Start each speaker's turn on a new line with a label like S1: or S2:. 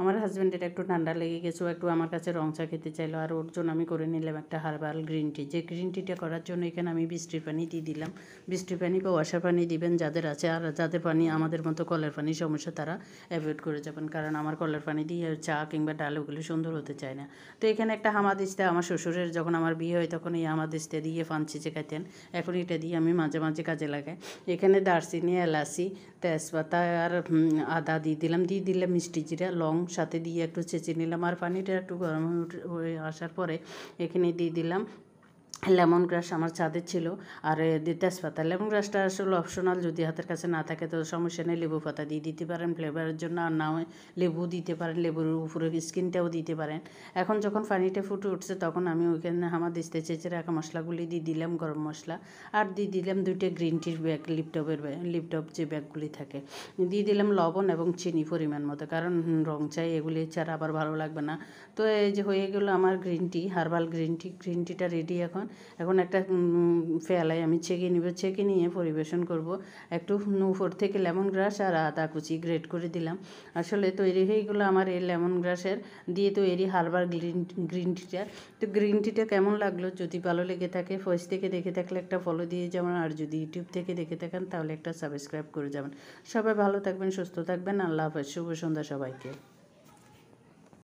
S1: আমার হাজব্যান্ডের একটু ঠান্ডা লেগে গেছে, ও একটু আমার কাছে রং চা খেতে চাইলো, আর ওর জন্য আমি করে নিলাম একটা হার্বাল গ্রিন টি। যে গ্রিন টিটা করার জন্য এখানে আমি বৃষ্টির পানি দিয়ে দিলাম। বৃষ্টির পানি বা ওয়াসার পানি দিবেন যাদের আছে, আর যাদের পানি আমাদের মতো কলের পানির সমস্যা তারা অ্যাভয়েড করে যাবেন, কারণ আমার কলের পানি দিয়ে চা কিংবা ডাল ওগুলো সুন্দর হতে চায় না। তো এখানে একটা হামাদিস্তা, আমার শ্বশুরের যখন আমার বিয়ে হয় তখন এই হামাদিস্তা দিয়ে ফানছি চেকাতেন, এখন এটা দিয়ে আমি মাঝে মাঝে কাজে লাগাই। এখানে দারচিনি, এলাচি, তেজপাতা আর আদা দিয়ে দিলাম মিষ্টি জিরা, লং সাথে দিয়ে একটু চেঁচে নিলাম। আর পানিটা একটু গরম হয়ে আসার পরে এখানে দিয়ে দিলাম লেমন গ্রাস, আমার ছাদের ছিল, আর তেজপাতা। লেমন গ্রাসটা আসলে অপশনাল, যদি হাতের কাছে না থাকে তো সমস্যা নেই, লেবু পাতা দিয়ে দিতে পারেন ফ্লেভারের জন্য, আর না হয় লেবু দিতে পারেন, লেবুর উপরে স্কিনটাও দিতে পারেন। এখন যখন পানিটা ফুটে উঠছে তখন আমি ওইখানে হামাদিস্তা চেঁচে রাখা মশলাগুলি দিয়ে দিলাম, গরম মশলা, আর দিয়ে দিলাম 2টা গ্রিন টির ব্যাগ, লিপটপ যে ব্যাগগুলি থাকে, দিয়ে দিলাম লবণ এবং চিনি পরিমাণ মতো, কারণ রং চাই, এগুলি ছাড়া আবার ভালো লাগবে না। তো এই যে হয়ে গেলো আমার গ্রিন টি, হার্বাল গ্রিন টিটা রেডি। এখন একটা পেয়ালায় আমি ছেঁকে নিয়ে পরিবেশন করব। একটু উপর থেকে লেমন গ্রাস আর আদা কুচি গ্রেট করে দিলাম। আসলে তৈরি হয়ে গেলো আমার এই লেমন গ্রাসের দিয়ে তৈরি হার্বাল গ্রিন টিটা। তো গ্রিন টিটা কেমন লাগলো, যদি ভালো লেগে থাকে ফয়েস থেকে দেখে থাকলে একটা ফলো দিয়ে যাবেন, আর যদি ইউটিউব থেকে দেখে থাকেন তাহলে একটা সাবস্ক্রাইব করে যাবেন। সবাই ভালো থাকবেন, সুস্থ থাকবেন, আল্লাহ হাফেজ, শুভ সন্ধ্যা সবাইকে।